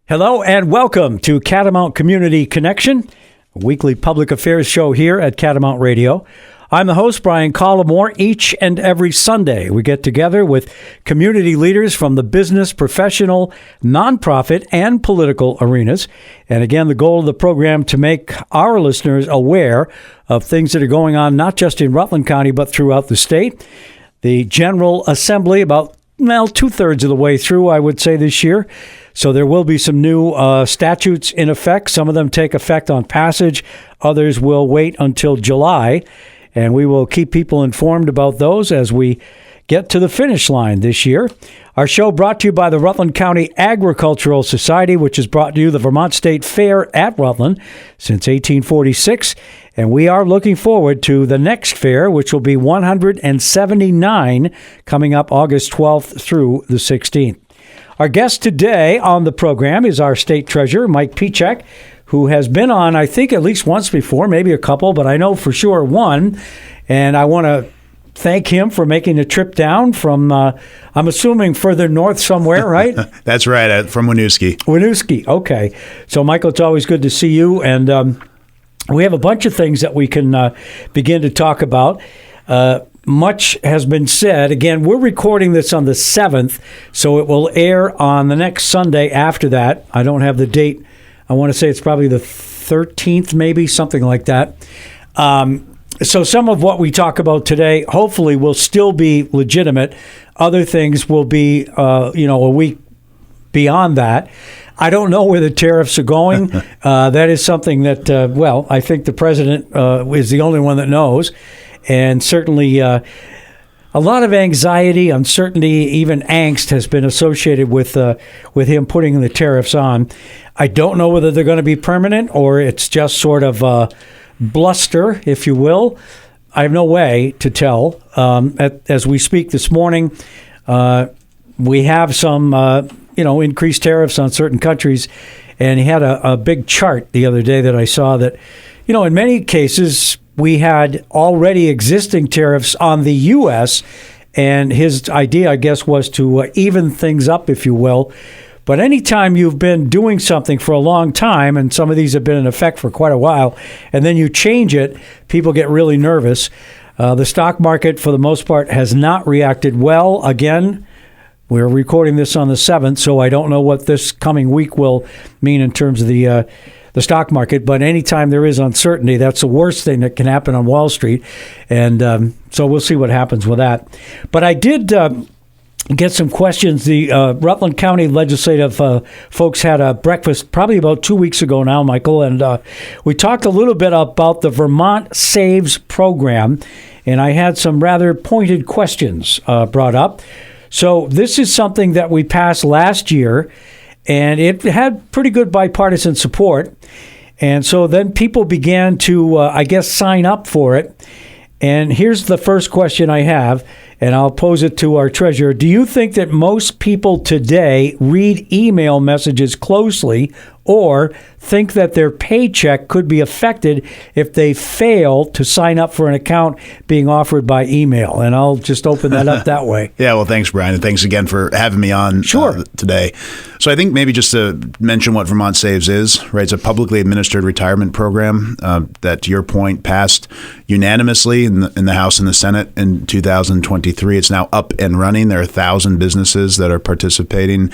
Hello and welcome to Catamount Community Connection, a weekly public affairs show here at Catamount Radio. I'm the host, Brian Collamore. Each and every Sunday, we get together with community leaders from the business, professional, nonprofit, and political arenas. And again, the goal of the program to make our listeners aware of things that are going on, not just in Rutland County, but throughout the state. The General Assembly, about two-thirds of the way through, I would say, this year. So there will be some new statutes in effect. Some of them take effect on passage. Others will wait until July. And we will keep people informed about those as we get to the finish line this year. Our show brought to you by the Rutland County Agricultural Society, which has brought to you the Vermont State Fair at Rutland since 1846. And we are looking forward to the next fair, which will be 179, coming up August 12th through the 16th. Our guest today on the program is our State Treasurer, Mike Pieciak, who has been on, I think, at least once before, maybe a couple, but I know for sure one. And I want to thank him for making the trip down from, I'm assuming, further north somewhere, right? That's right, from Winooski. Winooski, okay. So, Michael, it's always good to see you. And we have a bunch of things that we can begin to talk about. Much has been said. Again, we're recording this on the 7th, so it will air on the next Sunday after that. I don't have the date. I want to say it's probably the 13th, maybe, something like that. So some of what we talk about today, hopefully, will still be legitimate. Other things will be, a week beyond that. I don't know where the tariffs are going. That is something that, I think the president is the only one that knows. And certainly a lot of anxiety, uncertainty, even angst has been associated with him putting the tariffs on. I don't know whether they're going to be permanent or it's just sort of bluster, if you will. I have no way to tell. As we speak this morning, we have some increased tariffs on certain countries. And he had a big chart the other day that I saw that, in many cases, we had already existing tariffs on the U.S., and his idea, I guess, was to even things up, if you will. But anytime you've been doing something for a long time, and some of these have been in effect for quite a while, and then you change it, people get really nervous. The stock market, for the most part, has not reacted well. Again, we're recording this on the 7th, so I don't know what this coming week will mean in terms of the stock market, but anytime there is uncertainty, that's the worst thing that can happen on Wall Street, and so we'll see what happens with that. But I did get some questions. The Rutland County legislative folks had a breakfast probably about 2 weeks ago now, Michael, and we talked a little bit about the Vermont Saves program, and I had some rather pointed questions brought up. So this is something that we passed last year, and it had pretty good bipartisan support. And so then people began to, sign up for it. And here's the first question I have, and I'll pose it to our treasurer. Do you think that most people today read email messages closely or think that their paycheck could be affected if they fail to sign up for an account being offered by email? And I'll just open that up that way. Yeah, well, thanks, Brian, and thanks again for having me on today. So I think maybe just to mention what Vermont Saves is, right? It's a publicly administered retirement program that, to your point, passed unanimously in the House and the Senate in 2023. It's now up and running. There are 1,000 businesses that are participating,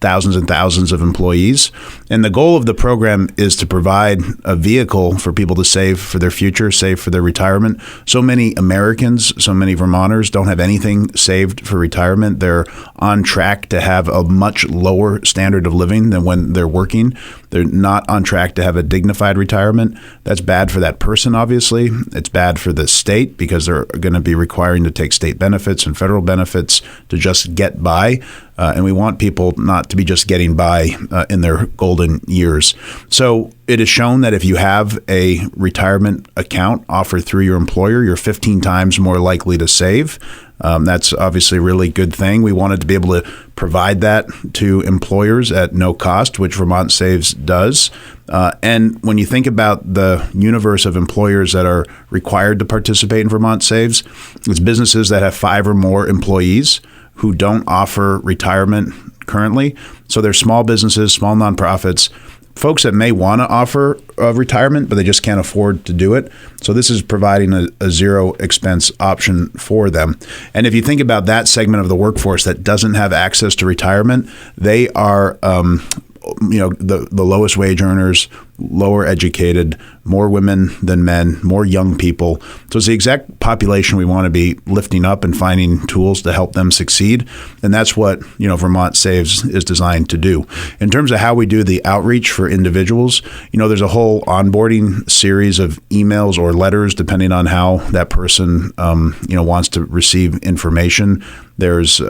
thousands and thousands of employees. And the goal of the program is to provide a vehicle for people to save for their future, save for their retirement. So many Americans, so many Vermonters don't have anything saved for retirement. They're on track to have a much lower standard of living than when they're working. They're not on track to have a dignified retirement. That's bad for that person, obviously. It's bad for the state because they're going to be requiring to take state benefits and federal benefits to just get by. And we want people not to be just getting by in their golden years. So it is shown that if you have a retirement account offered through your employer, you're 15 times more likely to save. That's obviously a really good thing. We wanted to be able to provide that to employers at no cost, which Vermont Saves does. And when you think about the universe of employers that are required to participate in Vermont Saves, it's businesses that have 5 or more employees who don't offer retirement currently. So there's small businesses, small nonprofits, folks that may want to offer retirement, but they just can't afford to do it. So this is providing a zero expense option for them. And if you think about that segment of the workforce that doesn't have access to retirement, they are the lowest wage earners, lower educated, more women than men, more young people. So it's the exact population we want to be lifting up and finding tools to help them succeed. And that's what, Vermont Saves is designed to do. In terms of how we do the outreach for individuals, there's a whole onboarding series of emails or letters, depending on how that person, wants to receive information. There's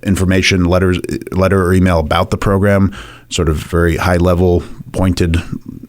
information, letter or email about the program, sort of very high level, pointed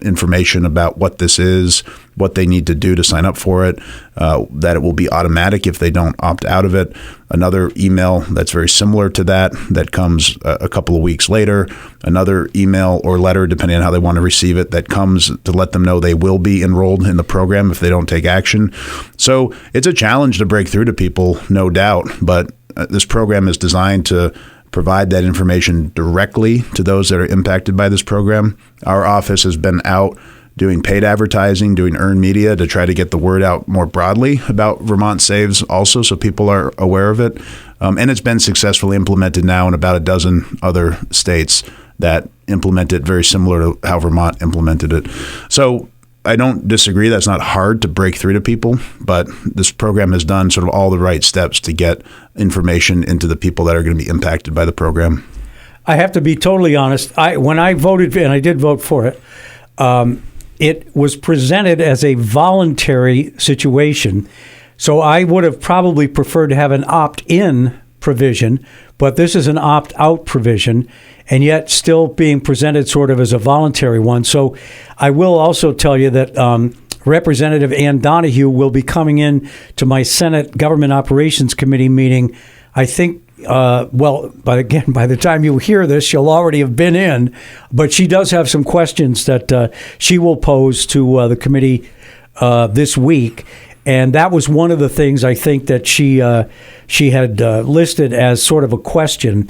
information about what this is, what they need to do to sign up for it, that it will be automatic if they don't opt out of it. Another email that's very similar to that comes a couple of weeks later. Another email or letter, depending on how they want to receive it, that comes to let them know they will be enrolled in the program if they don't take action. So it's a challenge to break through to people, no doubt, but this program is designed to provide that information directly to those that are impacted by this program. Our office has been out doing paid advertising, doing earned media to try to get the word out more broadly about Vermont Saves also, so people are aware of it. And it's been successfully implemented now in about a dozen other states that implement it very similar to how Vermont implemented it. So I don't disagree. That's not hard to break through to people, but this program has done sort of all the right steps to get information into the people that are going to be impacted by the program. I have to be totally honest. When I voted, and I did vote for it, it was presented as a voluntary situation. So I would have probably preferred to have an opt-in provision, but this is an opt-out provision, and yet still being presented sort of as a voluntary one. So I will also tell you that Representative Ann Donahue will be coming in to my Senate Government Operations Committee meeting. I think, by the time you hear this, she'll already have been in, but she does have some questions that she will pose to the committee this week. And that was one of the things I think that she had listed as sort of a question.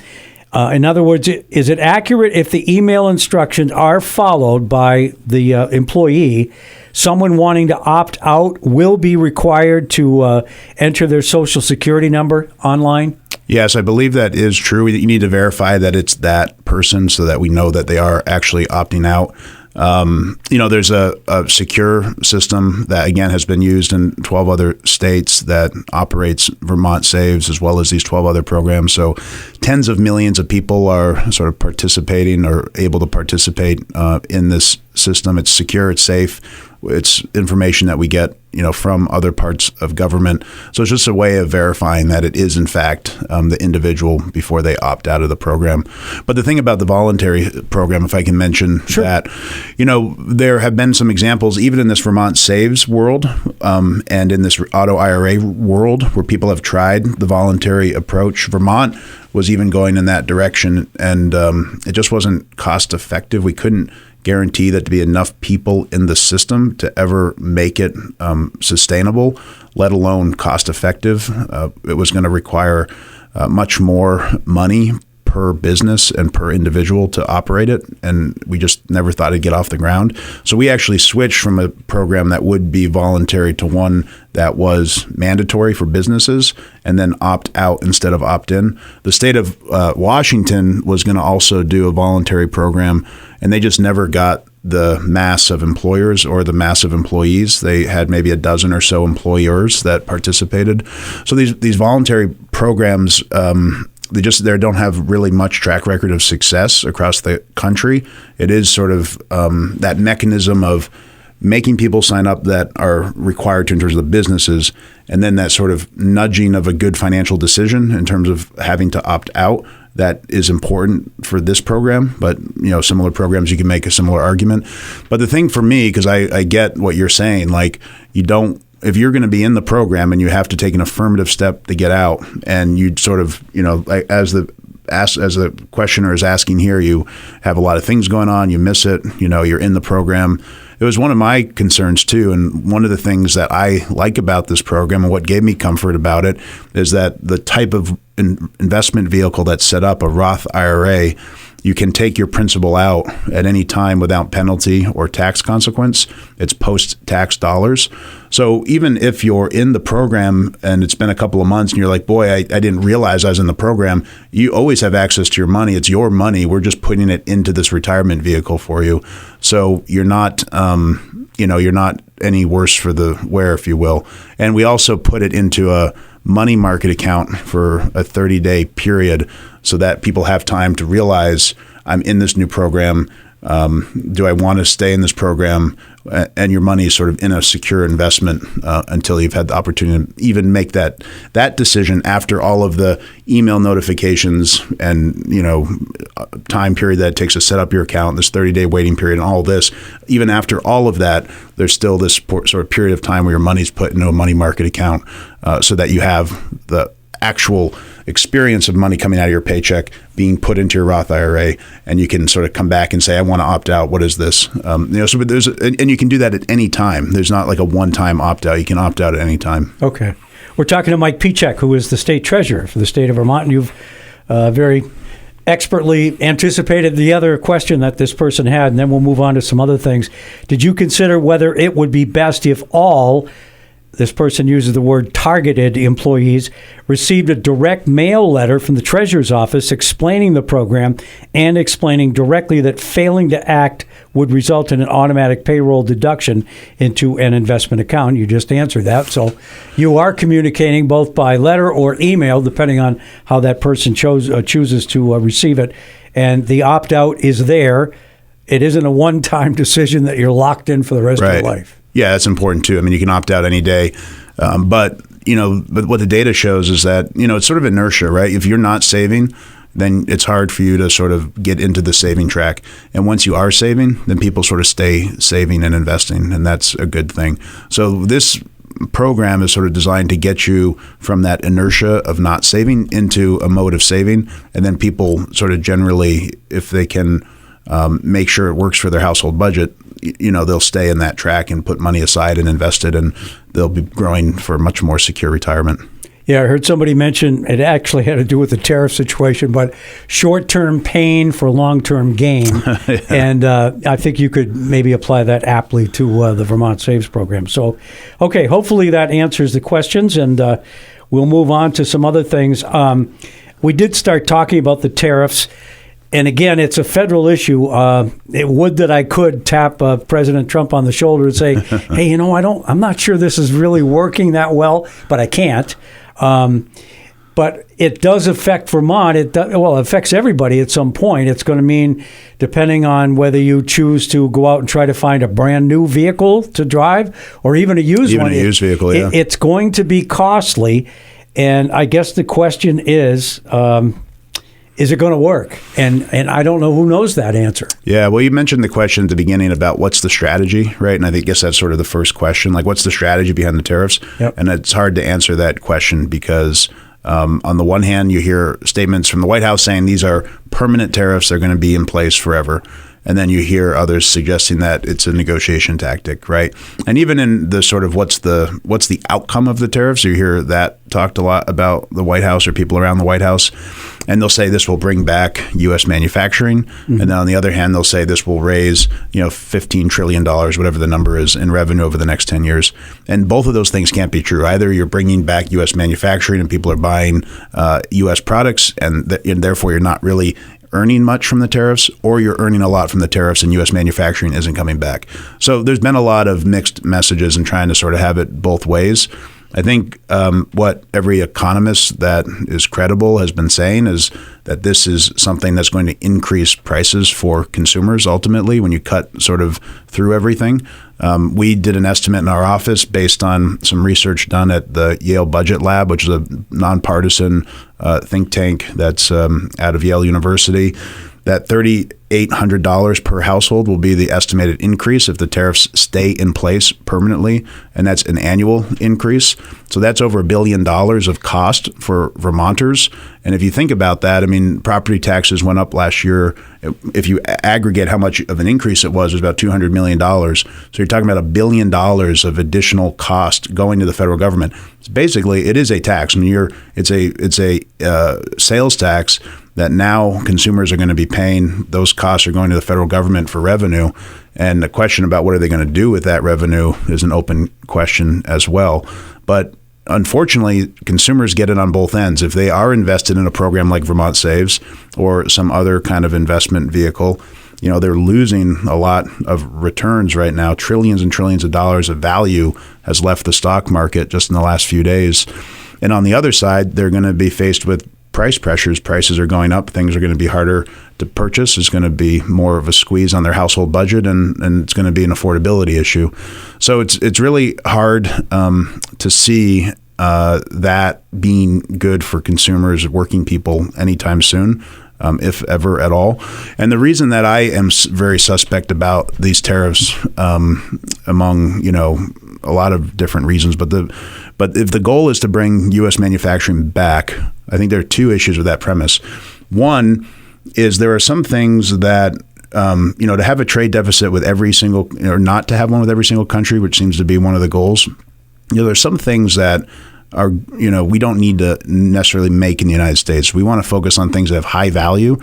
In other words, is it accurate if the email instructions are followed by the employee, someone wanting to opt out will be required to enter their Social Security number online? Yes, I believe that is true. You need to verify that it's that person so that we know that they are actually opting out. There's a secure system that, again, has been used in 12 other states that operates Vermont Saves as well as these 12 other programs. So tens of millions of people are sort of participating or able to participate in this system. It's secure, it's safe. It's information that we get, from other parts of government. So it's just a way of verifying that it is, in fact, the individual before they opt out of the program. But the thing about the voluntary program, if I can mention that, there have been some examples, even in this Vermont Saves world and in this auto IRA world, where people have tried the voluntary approach. Vermont was even going in that direction, and it just wasn't cost effective. We couldn't guarantee that to be enough people in the system to ever make it sustainable, let alone cost effective. It was going to require much more money per business and per individual to operate it, and we just never thought it'd get off the ground. So we actually switched from a program that would be voluntary to one that was mandatory for businesses and then opt out instead of opt in. The state of Washington was going to also do a voluntary program, and they just never got the mass of employers or the mass of employees. They had maybe a dozen or so employers that participated. So these voluntary programs, they don't have really much track record of success across the country. It is sort of that mechanism of making people sign up that are required to in terms of the businesses, and then that sort of nudging of a good financial decision in terms of having to opt out. That is important for this program, but similar programs, you can make a similar argument. But the thing for me, because I get what you're saying, like if you're going to be in the program and you have to take an affirmative step to get out, and you sort of, as the as the questioner is asking here, you have a lot of things going on, you miss it, you're in the program. It was one of my concerns too, and one of the things that I like about this program and what gave me comfort about it is that the type of investment vehicle that's set up, a Roth IRA, you can take your principal out at any time without penalty or tax consequence. It's post-tax dollars. So even if you're in the program and it's been a couple of months and you're like, boy, I didn't realize I was in the program, you always have access to your money. It's your money. We're just putting it into this retirement vehicle for you. So you're not, you're not any worse for the wear, if you will. And we also put it into a money market account for a 30-day period so that people have time to realize I'm in this new program. Do I want to stay in this program? And your money is sort of in a secure investment until you've had the opportunity to even make that decision after all of the email notifications and time period that it takes to set up your account, this 30-day waiting period, and all this. Even after all of that, there's still this sort of period of time where your money's put into a money market account so that you have the actual experience of money coming out of your paycheck being put into your Roth IRA, and you can sort of come back and say, I want to opt out. What is this? And you can do that at any time. There's not like a one-time opt-out. You can opt out at any time. Okay. We're talking to Mike Pieciak, who is the state treasurer for the state of Vermont, and you've very expertly anticipated the other question that this person had, and then we'll move on to some other things. Did you consider whether it would be best if all, this person uses the word targeted employees, received a direct mail letter from the treasurer's office explaining the program and explaining directly that failing to act would result in an automatic payroll deduction into an investment account? You just answered that. So you are communicating both by letter or email, depending on how that person chooses to receive it. And the opt-out is there. It isn't a one-time decision that you're locked in for the rest of your life. Yeah, that's important too. I mean, you can opt out any day, but what the data shows is that it's sort of inertia, right? If you're not saving, then it's hard for you to sort of get into the saving track. And once you are saving, then people sort of stay saving and investing, and that's a good thing. So this program is sort of designed to get you from that inertia of not saving into a mode of saving, and then people sort of generally, if they can make sure it works for their household budget, they'll stay in that track and put money aside and invest it, and they'll be growing for a much more secure retirement. Yeah, I heard somebody mention it actually had to do with the tariff situation, but short-term pain for long-term gain. Yeah. And I think you could maybe apply that aptly to the Vermont Saves program. So, okay, hopefully that answers the questions, and we'll move on to some other things. We did start talking about the tariffs. And again, it's a federal issue. It would that I could tap President Trump on the shoulder and say, "Hey, I'm not sure this is really working that well," but I can't. But it does affect Vermont. It affects everybody at some point. It's going to mean, depending on whether you choose to go out and try to find a brand new vehicle to drive or even a used one. Even a used vehicle, yeah. It's going to be costly. And I guess the question is it going to work? And I don't know who knows that answer. Yeah, well, you mentioned the question at the beginning about what's the strategy, right? And I guess that's sort of the first question, like what's the strategy behind the tariffs? Yep. And it's hard to answer that question because on the one hand, you hear statements from the White House saying these are permanent tariffs, they're going to be in place forever. And then you hear others suggesting that it's a negotiation tactic, right? And even in the sort of what's the outcome of the tariffs, you hear that talked a lot about the White House or people around the White House. And they'll say this will bring back U.S. manufacturing. Mm-hmm. And then on the other hand, they'll say this will raise, $15 trillion, whatever the number is, in revenue over the next 10 years. And both of those things can't be true. Either you're bringing back U.S. manufacturing and people are buying U.S. products, and therefore you're not really earning much from the tariffs, or you're earning a lot from the tariffs and U.S. manufacturing isn't coming back. So there's been a lot of mixed messages and trying to sort of have it both ways. I think what every economist that is credible has been saying is that this is something that's going to increase prices for consumers ultimately when you cut sort of through everything. We did an estimate in our office based on some research done at the Yale Budget Lab, which is a nonpartisan think tank that's out of Yale University, that $800 per household will be the estimated increase if the tariffs stay in place permanently, and that's an annual increase. So that's over $1 billion of cost for Vermonters. And if you think about that, I mean, property taxes went up last year. If you aggregate how much of an increase it was about $200 million. So you're talking about $1 billion of additional cost going to the federal government. So basically, it is a tax. I mean, it's a sales tax that now consumers are going to be paying. Those costs are going to the federal government for revenue. And the question about what are they going to do with that revenue is an open question as well. But unfortunately, consumers get it on both ends. If they are invested in a program like Vermont Saves or some other kind of investment vehicle, they're losing a lot of returns right now. Trillions and trillions of dollars of value has left the stock market just in the last few days. And on the other side, they're going to be faced with price pressures. Prices are going up. Things are going to be harder to purchase. It's going to be more of a squeeze on their household budget, and it's going to be an affordability issue. So it's really hard to see that being good for consumers, working people anytime soon, if ever at all. And the reason that I am very suspect about these tariffs, among a lot of different reasons, but if the goal is to bring U.S. manufacturing back, I think there are two issues with that premise. One is there are some things that, to have a trade deficit with every single, or not to have one with every single country, which seems to be one of the goals. There's some things that are, we don't need to necessarily make in the United States. We want to focus on things that have high value.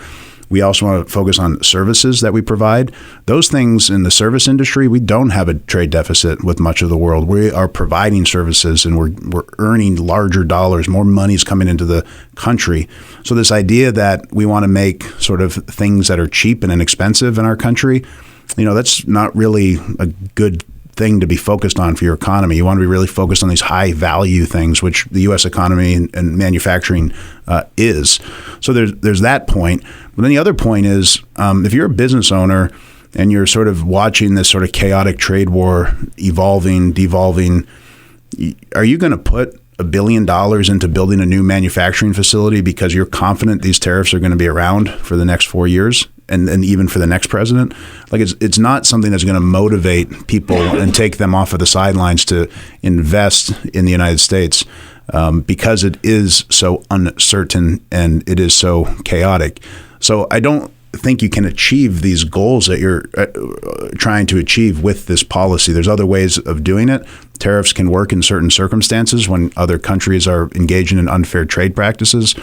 We also want to focus on services that we provide. Those things in the service industry, we don't have a trade deficit with much of the world. We are providing services and we're earning larger dollars. More money is coming into the country. So this idea that we want to make sort of things that are cheap and inexpensive in our country, that's not really a good thing to be focused on for your economy. You want to be really focused on these high value things, which the U.S. economy and manufacturing is. So there's that point. But then the other point is, if you're a business owner and you're sort of watching this sort of chaotic trade war evolving, devolving, are you going to put $1 billion into building a new manufacturing facility because you're confident these tariffs are going to be around for the next 4 years? And even for the next president, like it's not something that's going to motivate people and take them off of the sidelines to invest in the United States, because it is so uncertain and it is so chaotic. So I don't think you can achieve these goals that you're trying to achieve with this policy. There's other ways of doing it. Tariffs can work in certain circumstances when other countries are engaging in unfair trade practices,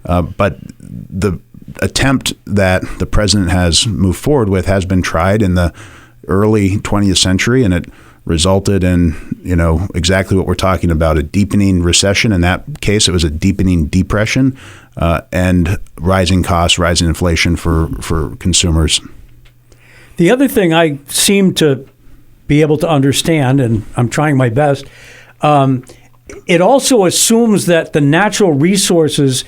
but the attempt that the president has moved forward with has been tried in the early 20th century, and it resulted in, exactly what we're talking about, a deepening recession. In that case, it was a deepening depression, and rising costs, rising inflation for consumers. The other thing I seem to be able to understand, and I'm trying my best, it also assumes that the natural resources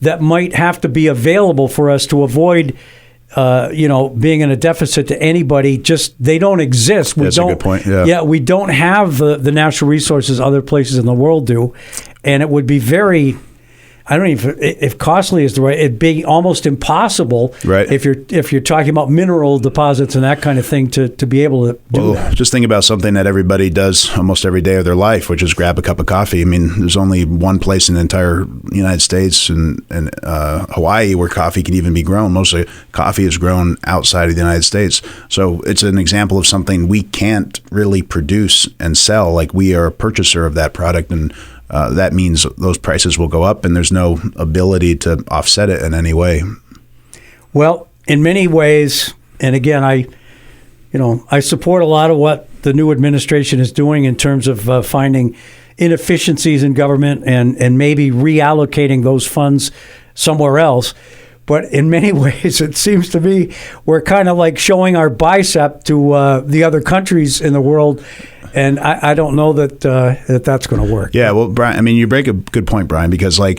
that might have to be available for us to avoid, being in a deficit to anybody, they don't exist. That's a good point. Yeah, we don't have the natural resources other places in the world do, and it would be very, I don't even if costly is the right. It'd be almost impossible, right? If you're talking about mineral deposits and that kind of thing to be able to do that. Just think about something that everybody does almost every day of their life, which is grab a cup of coffee. I mean, there's only one place in the entire United States and Hawaii where coffee can even be grown. Mostly coffee is grown outside of the United States. So it's an example of something we can't really produce and sell. Like, we are a purchaser of that product, and that means those prices will go up, and there's no ability to offset it in any way. Well, in many ways, and again, I support a lot of what the new administration is doing in terms of finding inefficiencies in government and maybe reallocating those funds somewhere else. But in many ways, it seems to me we're kind of like showing our bicep to the other countries in the world. And I don't know that that's going to work. Yeah, well, Brian, I mean, you break a good point, Brian, because I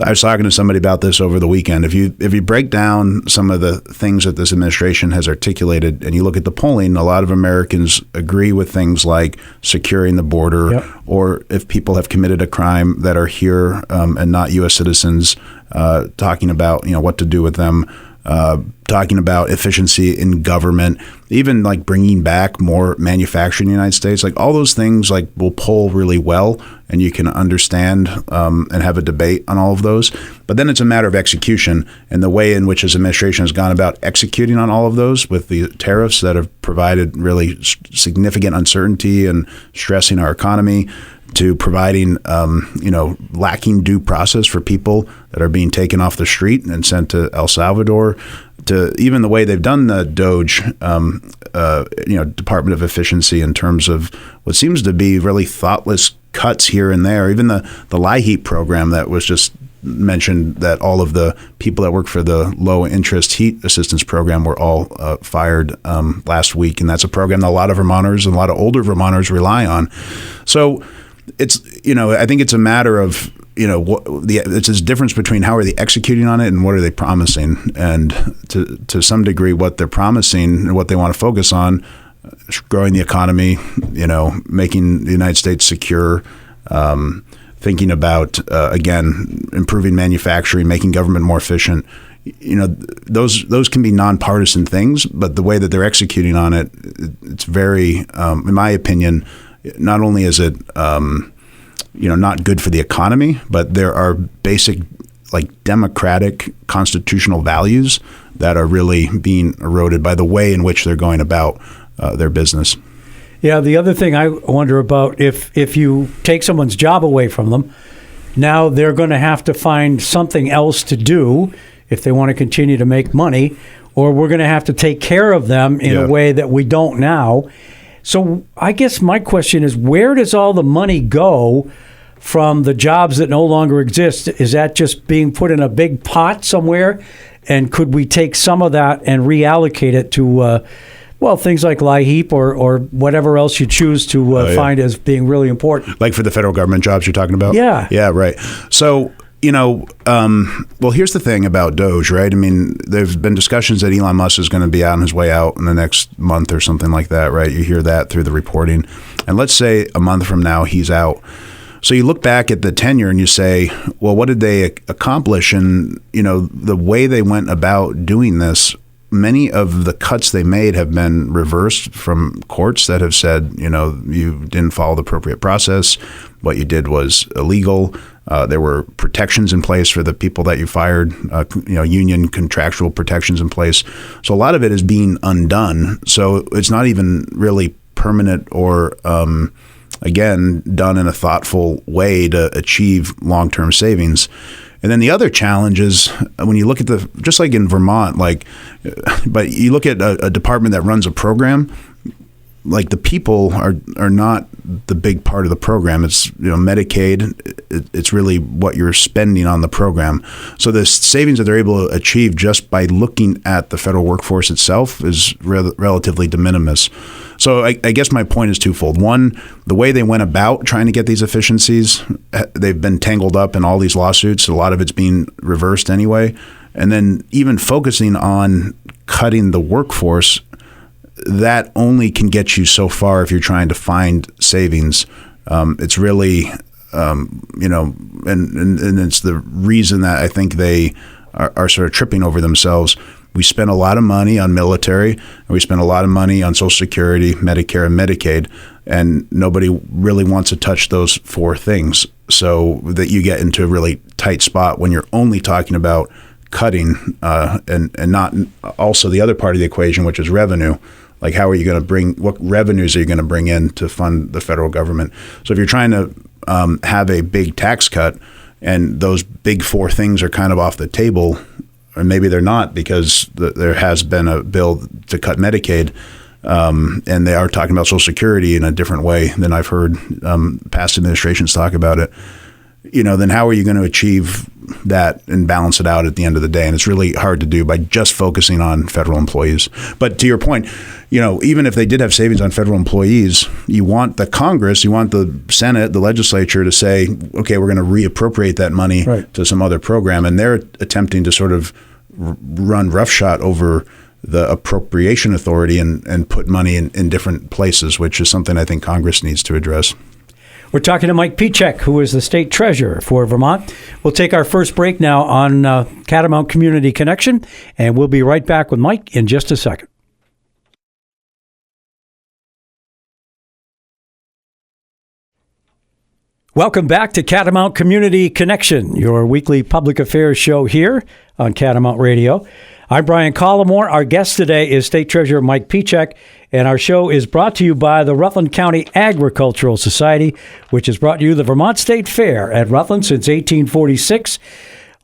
was talking to somebody about this over the weekend. If you break down some of the things that this administration has articulated and you look at the polling, a lot of Americans agree with things like securing the border, yep, or if people have committed a crime that are here and not U.S. citizens, talking about what to do with them. talking about efficiency in government, even like bringing back more manufacturing in the United States, like all those things like will poll really well, and you can understand and have a debate on all of those. But then it's a matter of execution and the way in which his administration has gone about executing on all of those with the tariffs that have provided really significant uncertainty and stressing our economy, to providing, lacking due process for people that are being taken off the street and sent to El Salvador, to even the way they've done the DOGE, Department of Efficiency, in terms of what seems to be really thoughtless cuts here and there. Even the LIHEAP program that was just mentioned, that all of the people that work for the low interest heat assistance program were all fired last week. And that's a program that a lot of Vermonters and a lot of older Vermonters rely on. So it's, I think it's a matter of, it's this difference between how are they executing on it and what are they promising. And to some degree, what they're promising and what they want to focus on, growing the economy, making the United States secure, thinking about, again, improving manufacturing, making government more efficient. Those can be nonpartisan things, but the way that they're executing on it, it's very, in my opinion, not only is it, not good for the economy, but there are basic, like, democratic constitutional values that are really being eroded by the way in which they're going about their business. Yeah, the other thing I wonder about, if you take someone's job away from them, now they're going to have to find something else to do if they want to continue to make money, or we're going to have to take care of them in a way that we don't now. So I guess my question is, where does all the money go from the jobs that no longer exist? Is that just being put in a big pot somewhere? And could we take some of that and reallocate it to, things like LIHEAP or whatever else you choose to find as being really important? Like for the federal government jobs you're talking about? Yeah. Yeah, right. So, here's the thing about DOGE, right? I mean, there's been discussions that Elon Musk is going to be on his way out in the next month or something like that, right? You hear that through the reporting. And let's say a month from now he's out. So you look back at the tenure and you say, well, what did they accomplish? And, the way they went about doing this, many of the cuts they made have been reversed from courts that have said, you didn't follow the appropriate process. What you did was illegal. There were protections in place for the people that you fired, union contractual protections in place. So a lot of it is being undone. So it's not even really permanent or, again, done in a thoughtful way to achieve long-term savings. And then the other challenge is when you look at just like in Vermont, but you look at a department that runs a program, like the people are not the big part of the program. It's Medicaid. It's really what you're spending on the program. So the savings that they're able to achieve just by looking at the federal workforce itself is relatively de minimis. So I guess my point is twofold. One, the way they went about trying to get these efficiencies, they've been tangled up in all these lawsuits. A lot of it's being reversed anyway. And then even focusing on cutting the workforce, that only can get you so far if you're trying to find savings. It's really, and it's the reason that I think they are sort of tripping over themselves. We spend a lot of money on military, and we spend a lot of money on Social Security, Medicare, and Medicaid, and nobody really wants to touch those four things. So that you get into a really tight spot when you're only talking about cutting and not also the other part of the equation, which is revenue. Like, how are you going to what revenues are you going to bring in to fund the federal government? So if you're trying to have a big tax cut and those big four things are kind of off the table, or maybe they're not because there has been a bill to cut Medicaid, and they are talking about Social Security in a different way than I've heard past administrations talk about it, then how are you going to achieve that and balance it out at the end of the day? And it's really hard to do by just focusing on federal employees. But to your point, even if they did have savings on federal employees, you want the Congress, you want the Senate, the legislature to say, okay, we're going to reappropriate that money to some other program. And they're attempting to sort of run roughshod over the appropriation authority and put money in different places, which is something I think Congress needs to address. We're talking to Mike Pieciak, who is the state treasurer for Vermont. We'll take our first break now on Catamount Community Connection, and we'll be right back with Mike in just a second. Welcome back to Catamount Community Connection, your weekly public affairs show here on Catamount Radio. I'm Brian Collamore. Our guest today is State Treasurer Mike Pieciak, and our show is brought to you by the Rutland County Agricultural Society, which has brought you the Vermont State Fair at Rutland since 1846,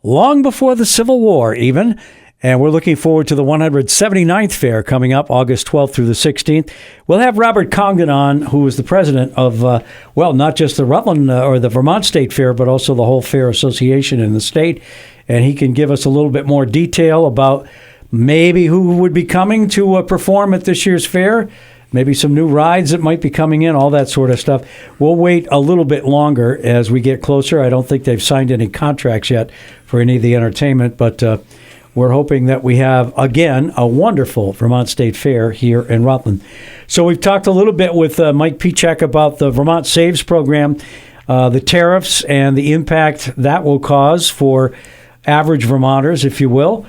long before the Civil War even. And we're looking forward to the 179th Fair coming up August 12th through the 16th. We'll have Robert Congdon on, who is the president of, not just the Rutland or the Vermont State Fair, but also the whole fair association in the state. And he can give us a little bit more detail about maybe who would be coming to perform at this year's fair, maybe some new rides that might be coming in, all that sort of stuff. We'll wait a little bit longer as we get closer. I don't think they've signed any contracts yet for any of the entertainment, but we're hoping that we have, again, a wonderful Vermont State Fair here in Rutland. So we've talked a little bit with Mike Pieciak about the Vermont Saves program, the tariffs and the impact that will cause for average Vermonters, if you will.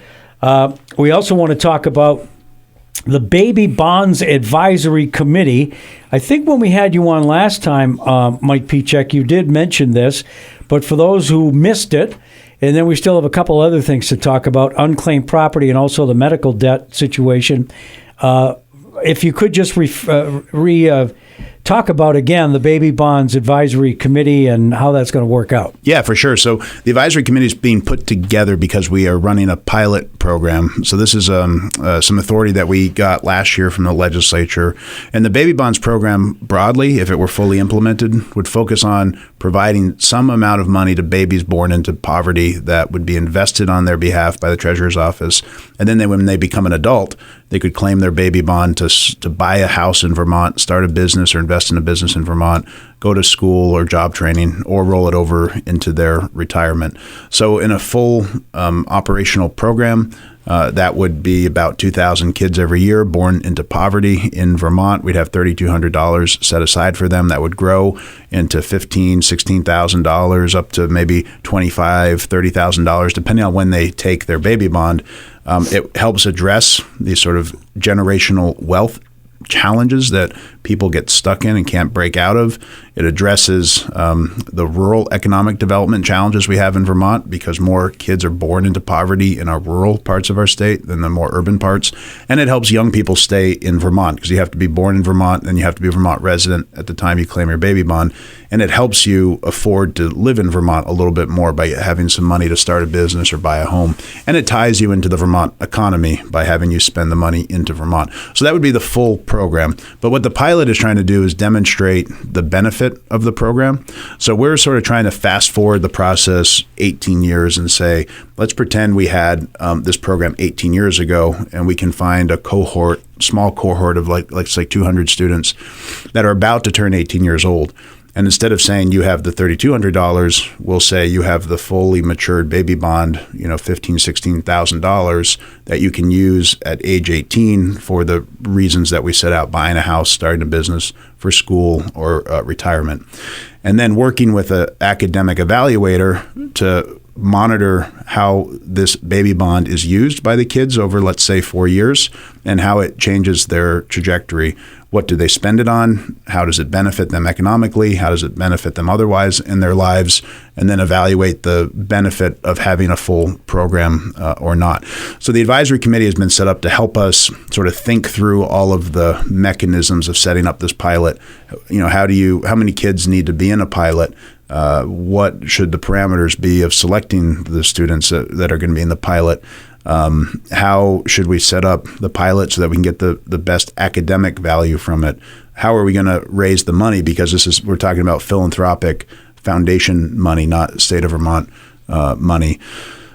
We also want to talk about the Baby Bonds Advisory Committee. I think when we had you on last time, Mike Pieciak, you did mention this, but for those who missed it, and then we still have a couple other things to talk about, unclaimed property and also the medical debt situation. If you could just talk about, again, the Baby Bonds Advisory Committee and how that's going to work out. Yeah, for sure. So the advisory committee is being put together because we are running a pilot program. So this is some authority that we got last year from the legislature. And the Baby Bonds program broadly, if it were fully implemented, would focus on providing some amount of money to babies born into poverty that would be invested on their behalf by the treasurer's office. And then when they become an adult, they could claim their baby bond to buy a house in Vermont, start a business or invest in a business in Vermont, go to school or job training, or roll it over into their retirement. So in a full operational program, that would be about 2,000 kids every year born into poverty in Vermont. We'd have $3,200 set aside for them. That would grow into $15,000, $16,000 up to maybe $25,000, $30,000, depending on when they take their baby bond. It helps address these sort of generational wealth challenges that people get stuck in and can't break out of. It addresses the rural economic development challenges we have in Vermont because more kids are born into poverty in our rural parts of our state than the more urban parts. And it helps young people stay in Vermont because you have to be born in Vermont and you have to be a Vermont resident at the time you claim your baby bond. And it helps you afford to live in Vermont a little bit more by having some money to start a business or buy a home. And it ties you into the Vermont economy by having you spend the money into Vermont. So that would be the full program. But what the pilot is trying to do is demonstrate the benefit of the program. So we're sort of trying to fast forward the process 18 years and say, let's pretend we had this program 18 years ago and we can find a small cohort of like 200 students that are about to turn 18 years old. And instead of saying you have the $3,200, we'll say you have the fully matured baby bond, $15,000, $16,000 that you can use at age 18 for the reasons that we set out: buying a house, starting a business, for school, or retirement. And then working with an academic evaluator to monitor how this baby bond is used by the kids over, let's say, 4 years, and how it changes their trajectory. What do they spend it on? How does it benefit them economically? How does it benefit them otherwise in their lives? And then evaluate the benefit of having a full program or not. So the advisory committee has been set up to help us sort of think through all of the mechanisms of setting up this pilot. How many kids need to be in a pilot? What should the parameters be of selecting the students that are going to be in the pilot? How should we set up the pilot so that we can get the best academic value from it? How are we going to raise the money? Because we're talking about philanthropic foundation money, not state of Vermont money.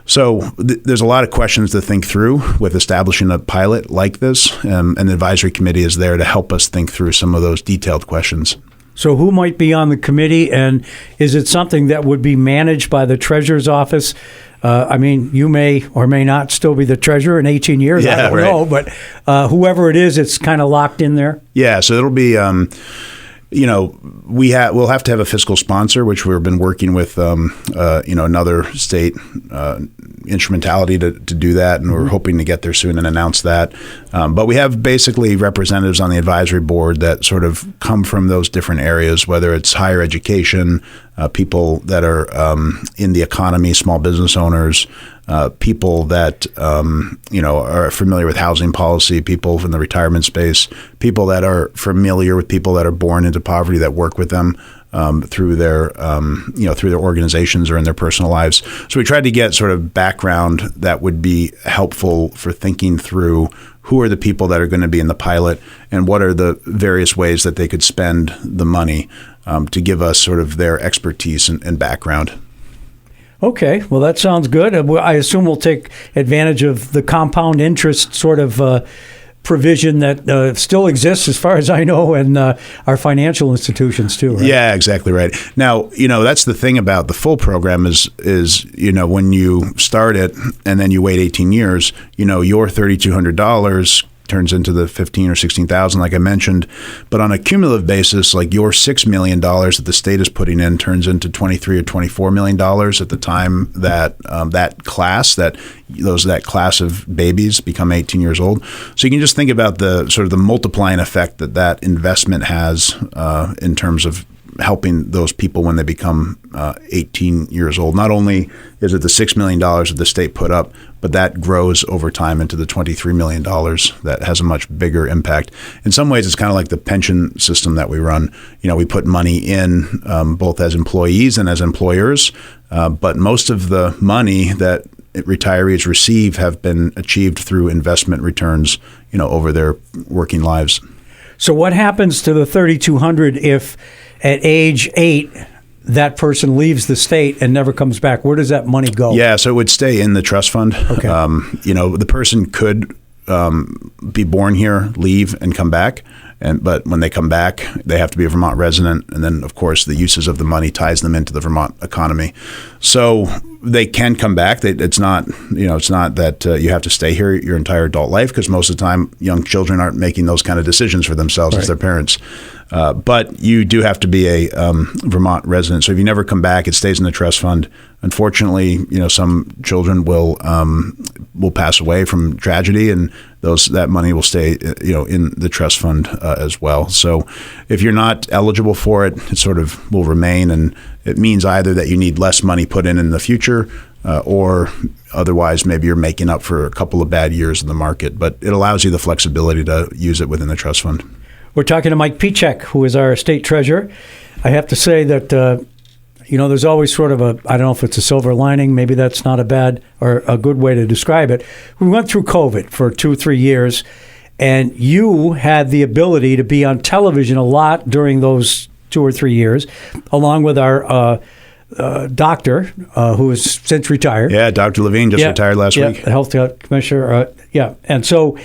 So there's a lot of questions to think through with establishing a pilot like this, and the advisory committee is there to help us think through some of those detailed questions. So who might be on the committee, and is it something that would be managed by the treasurer's office? You may or may not still be the treasurer in 18 years. Yeah, I don't know, but whoever it is, it's kind of locked in there. Yeah, so it'll be we'll have to have a fiscal sponsor, which we've been working with, another state instrumentality to do that, and we're hoping to get there soon and announce that. But we have basically representatives on the advisory board that sort of come from those different areas, whether it's higher education, people that are in the economy, small business owners, people that are familiar with housing policy, people from the retirement space, people that are familiar with people that are born into poverty that work with them through their organizations or in their personal lives. So we tried to get sort of background that would be helpful for thinking through who are the people that are going to be in the pilot and what are the various ways that they could spend the money to give us sort of their expertise and background. Okay, well, that sounds good. I assume we'll take advantage of the compound interest sort of provision that still exists, as far as I know, in our financial institutions too, right? Yeah, exactly right. Now, that's the thing about the full program is when you start it and then you wait 18 years, your $3,200 turns into the $15,000 or $16,000, like I mentioned. But on a cumulative basis, like your $6 million that the state is putting in turns into $23 or $24 million at the time that that class of babies become 18 years old. So you can just think about the sort of the multiplying effect that investment has in terms of helping those people when they become 18 years old. Not only is it the $6 million that the state put up, but that grows over time into the $23 million that has a much bigger impact. In some ways, it's kind of like the pension system that we run. We put money in both as employees and as employers, but most of the money that retirees receive have been achieved through investment returns, over their working lives. So what happens to the $3,200 if at age 8 that person leaves the state and never comes back? Where does that money go? Yeah, so it would stay in the trust fund. Okay. The person could be born here, leave, and come back. But when they come back, they have to be a Vermont resident. And then, of course, the uses of the money ties them into the Vermont economy. So they can come back. It's not that you have to stay here your entire adult life, because most of the time young children aren't making those kind of decisions for themselves as their parents. But you do have to be a Vermont resident. So if you never come back, it stays in the trust fund. Unfortunately, some children will pass away from tragedy, and that money will stay, in the trust fund as well. So if you're not eligible for it, it sort of will remain, and it means either that you need less money put in the future, or otherwise maybe you're making up for a couple of bad years in the market. But it allows you the flexibility to use it within the trust fund. We're talking to Mike Pieciak, who is our state treasurer. I have to say that, there's always sort of I don't know if it's a silver lining, maybe that's not a bad or a good way to describe it. We went through COVID for 2-3 years, and you had the ability to be on television a lot during those 2 or 3 years, along with our doctor, who has since retired. Yeah, Dr. Levine just retired last week. The health commissioner. And so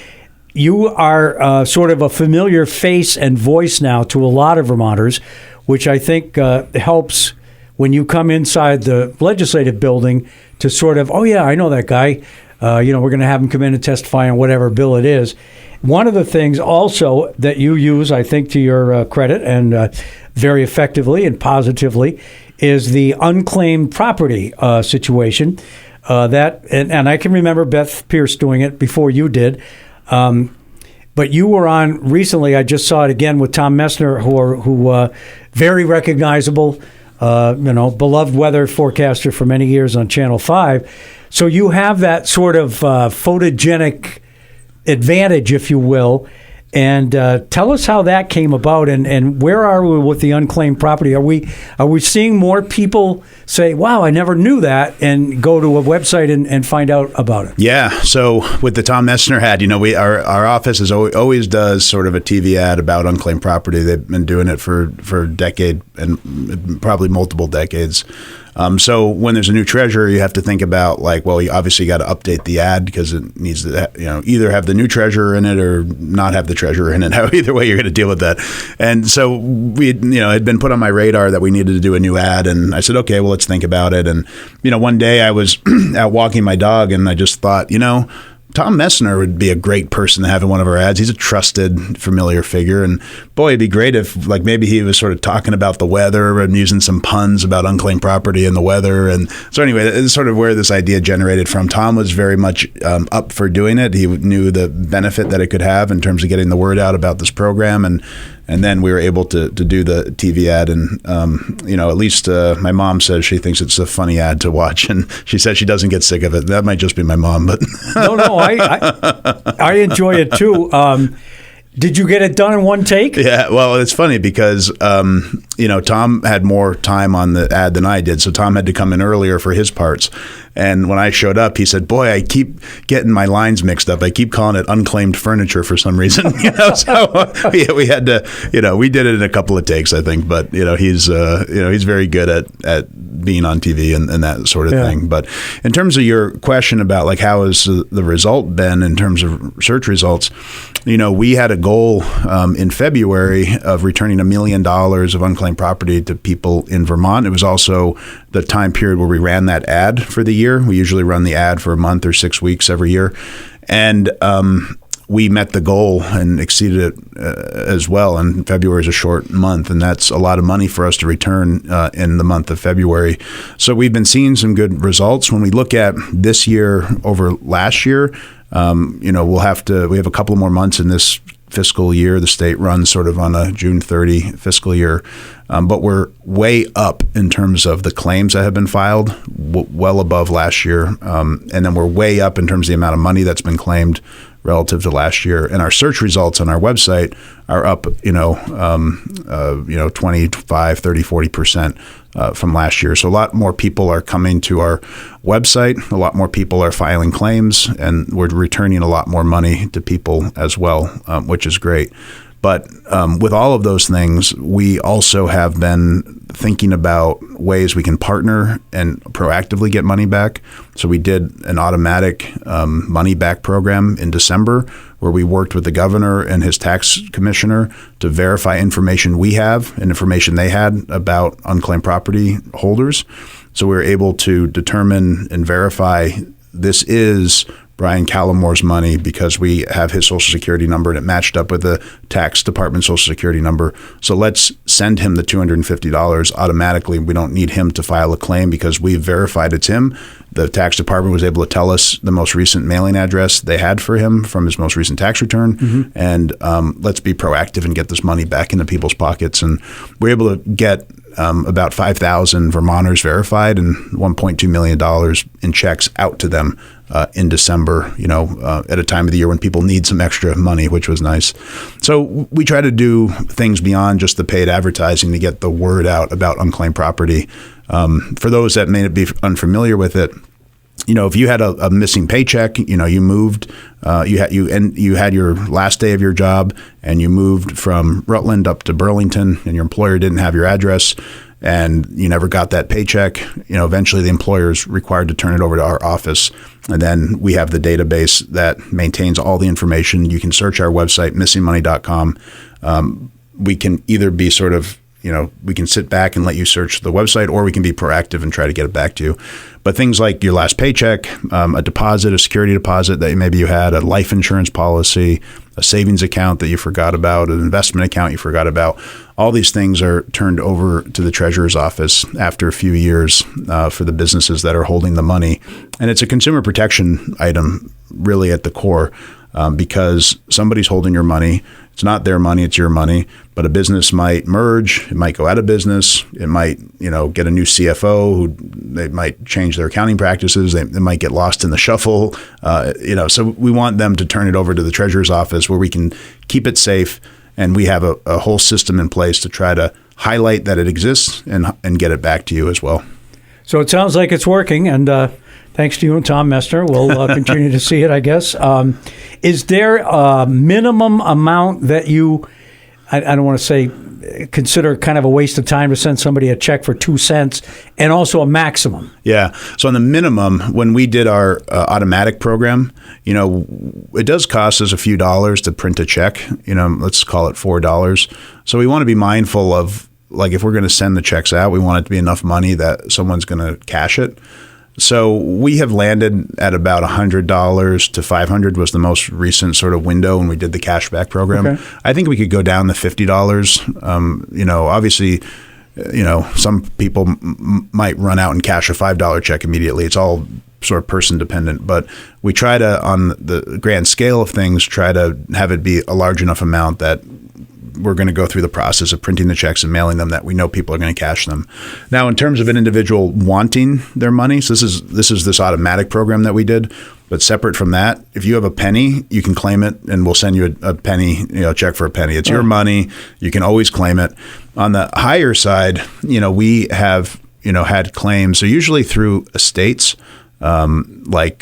you are sort of a familiar face and voice now to a lot of Vermonters, which I think helps when you come inside the legislative building to sort of, oh yeah, I know that guy. We're going to have him come in and testify on whatever bill it is. One of the things also that you use, I think, to your credit and very effectively and positively, is the unclaimed property situation. And I can remember Beth Pierce doing it before you did. But you were on recently. I just saw it again with Tom Messner, who very recognizable, beloved weather forecaster for many years on Channel 5. So you have that sort of photogenic advantage, if you will. And tell us how that came about, and where are we with the unclaimed property? Are we seeing more people say, wow, I never knew that, and go to a website and find out about it? Yeah. So with the Tom Messner ad, our office always does sort of a TV ad about unclaimed property. They've been doing it for a decade and probably multiple decades. So when there's a new treasurer, you have to think about you obviously got to update the ad because it needs to, either have the new treasurer in it or not have the treasurer in it. Either way, you're going to deal with that. And so we, had been put on my radar that we needed to do a new ad, and I said, okay, well, let's think about it. And one day I was out walking my dog, and I just thought, Tom Messner would be a great person to have in one of our ads. He's a trusted, familiar figure. And boy, it'd be great if like maybe he was sort of talking about the weather and using some puns about unclaimed property and the weather. And so anyway, it's sort of where this idea generated from. Tom was very much up for doing it. He knew the benefit that it could have in terms of getting the word out about this program. And then we were able to do the TV ad. And, at least my mom says she thinks it's a funny ad to watch. And she said she doesn't get sick of it. That might just be my mom. But No, I enjoy it too. Did you get it done in one take? Yeah, well, it's funny because, Tom had more time on the ad than I did. So Tom had to come in earlier for his parts. And when I showed up, he said, boy, I keep getting my lines mixed up. I keep calling it unclaimed furniture for some reason. So we had to, we did it in a couple of takes, I think. But, he's very good at being on TV and that sort of thing. But in terms of your question about like how has the result been in terms of search results, we had a goal in February of returning $1 million of unclaimed property to people in Vermont. It was also the time period where we ran that ad for the year. We usually run the ad for a month or 6 weeks every year. And we met the goal and exceeded it as well. And February is a short month, and that's a lot of money for us to return in the month of February. So we've been seeing some good results. When we look at this year over last year, we have a couple more months in this fiscal year. The state runs sort of on a June 30 fiscal year, but we're way up in terms of the claims that have been filed, well above last year. And then we're way up in terms of the amount of money that's been claimed relative to last year. And our search results on our website are up, 25, 30, 40% from last year. So a lot more people are coming to our website. A lot more people are filing claims, and we're returning a lot more money to people as well, which is great. But with all of those things, we also have been thinking about ways we can partner and proactively get money back. So we did an automatic money back program in December where we worked with the governor and his tax commissioner to verify information we have and information they had about unclaimed property holders. So we were able to determine and verify this is Brian Collamore's money because we have his Social Security number and it matched up with the tax department Social Security number. So let's send him the $250 automatically. We don't need him to file a claim because we've verified it's him. The tax department was able to tell us the most recent mailing address they had for him from his most recent tax return. Mm-hmm. And let's be proactive and get this money back into people's pockets. And we're able to get about 5,000 Vermonters verified and $1.2 million in checks out to them in December, at a time of the year when people need some extra money, which was nice. So we try to do things beyond just the paid advertising to get the word out about unclaimed property. For those that may be unfamiliar with it, if you had a missing paycheck, you moved, you had your last day of your job and you moved from Rutland up to Burlington and your employer didn't have your address and you never got that paycheck, eventually the employer is required to turn it over to our office. And then we have the database that maintains all the information. You can search our website, missingmoney.com. We can either be sort of we can sit back and let you search the website, or we can be proactive and try to get it back to you. But things like your last paycheck, a deposit, a security deposit that maybe you had, a life insurance policy, a savings account that you forgot about, an investment account you forgot about, all these things are turned over to the treasurer's office after a few years for the businesses that are holding the money. And it's a consumer protection item really at the core because somebody's holding your money. It's not their money, it's your money, but a business might merge, it might go out of business, it might, get a new CFO who they might change their accounting practices, they might get lost in the shuffle, so we want them to turn it over to the treasurer's office where we can keep it safe, and we have a whole system in place to try to highlight that it exists and get it back to you as well. So it sounds like it's working, and thanks to you and Tom Messner, we'll continue to see it, I guess. Is there a minimum amount that you, I don't want to say, consider kind of a waste of time to send somebody a check for 2 cents, and also a maximum? Yeah. So on the minimum, when we did our automatic program, it does cost us a few dollars to print a check. Let's call it $4. So we want to be mindful of, like, if we're going to send the checks out, we want it to be enough money that someone's going to cash it. So we have landed at about $100 to $500 was the most recent sort of window when we did the cashback program. Okay. I think we could go down to $50. Obviously, some people might run out and cash a $5 check immediately. It's all sort of person dependent, but we try to, on the grand scale of things, try to have it be a large enough amount that we're going to go through the process of printing the checks and mailing them that we know people are going to cash them. Now, in terms of an individual wanting their money, so this is this automatic program that we did, but separate from that, if you have a penny, you can claim it and we'll send you a penny, check for a penny. It's your money. You can always claim it. On the higher side, we have, had claims. So usually through estates, there's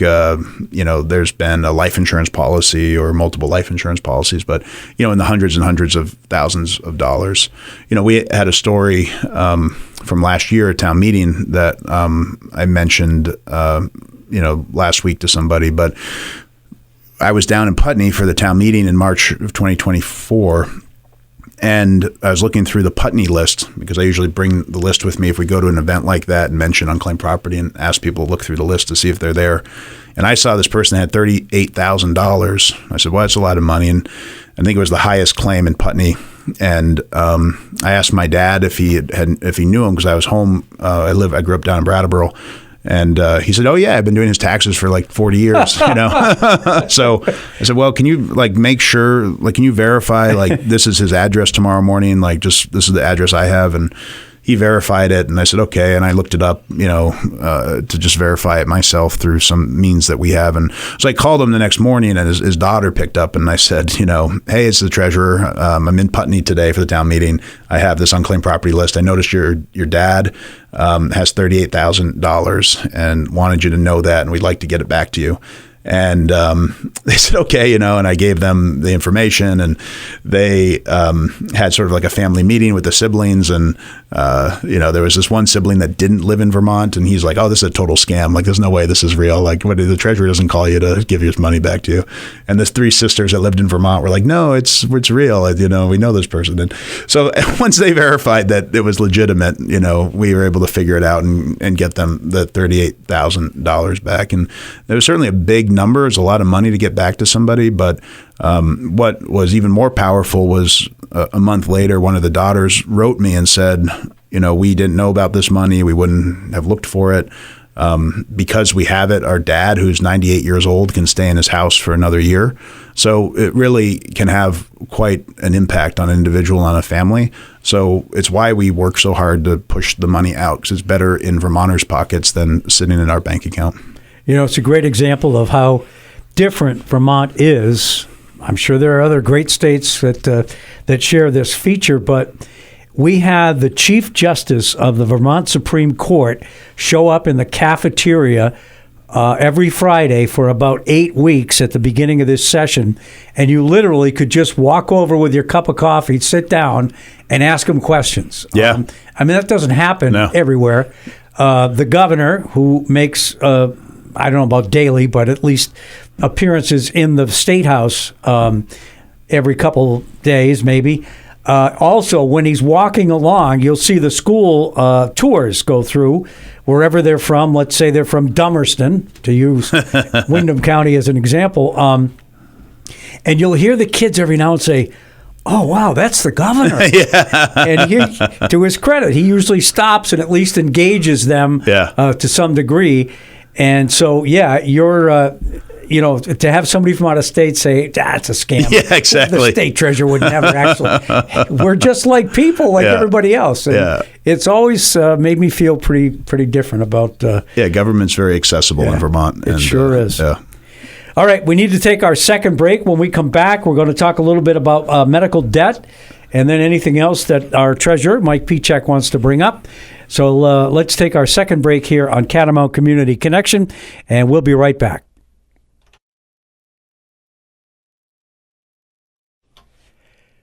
been a life insurance policy or multiple life insurance policies, but, in the hundreds and hundreds of thousands of dollars. We had a story from last year at town meeting that I mentioned, last week to somebody, but I was down in Putney for the town meeting in March of 2024. And I was looking through the Putney list because I usually bring the list with me if we go to an event like that and mention unclaimed property and ask people to look through the list to see if they're there. And I saw this person had $38,000. I said, well, that's a lot of money. And I think it was the highest claim in Putney. And I asked my dad if he knew him because I was home. I grew up down in Brattleboro. And he said, oh, yeah, I've been doing his taxes for like 40 years, So I said, well, can you make sure, can you verify this is his address tomorrow morning? This is the address I have. And he verified it. And I said, okay. And I looked it up, to just verify it myself through some means that we have. And so I called him the next morning and his daughter picked up and I said, hey, it's the treasurer. I'm in Putney today for the town meeting. I have this unclaimed property list. I noticed your dad has $38,000 and wanted you to know that. And we'd like to get it back to you. And they said, okay, and I gave them the information and they had sort of like a family meeting with the siblings. And, there was this one sibling that didn't live in Vermont. And he's like, oh, this is a total scam. There's no way this is real. The treasurer doesn't call you to give his money back to you. And there's 3 sisters that lived in Vermont were like, no, it's real. We know this person. And so once they verified that it was legitimate, we were able to figure it out and get them the $38,000 back. And there was certainly a big number. It's a lot of money to get back to somebody. But what was even more powerful was a month later, one of the daughters wrote me and said, we didn't know about this money. We wouldn't have looked for it. Because we have it, our dad, who's 98 years old, can stay in his house for another year. So it really can have quite an impact on an individual, on a family. So it's why we work so hard to push the money out, because it's better in Vermonters' pockets than sitting in our bank account. It's a great example of how different Vermont is. I'm sure there are other great states that share this feature, but we had the Chief Justice of the Vermont Supreme Court show up in the cafeteria every Friday for about 8 weeks at the beginning of this session, and you literally could just walk over with your cup of coffee, sit down, and ask him questions. Yeah. That doesn't happen everywhere. The governor, who makes I don't know about daily, but at least appearances in the State House every couple days, maybe. Also, when he's walking along, you'll see the school tours go through wherever they're from. Let's say they're from Dummerston, to use Windham County as an example. And you'll hear the kids every now and say, oh, wow, that's the governor. And to his credit, he usually stops and at least engages them to some degree. And so, you're, to have somebody from out of state say, it's a scam. Yeah, exactly. The state treasurer would never actually. We're just like people, like everybody else. And it's always made me feel pretty different about. Government's very accessible in Vermont. It sure is. Yeah. All right, we need to take our second break. When we come back, we're going to talk a little bit about medical debt and then anything else that our treasurer, Mike Pieciak, wants to bring up. So let's take our second break here on Catamount Community Connection, and we'll be right back.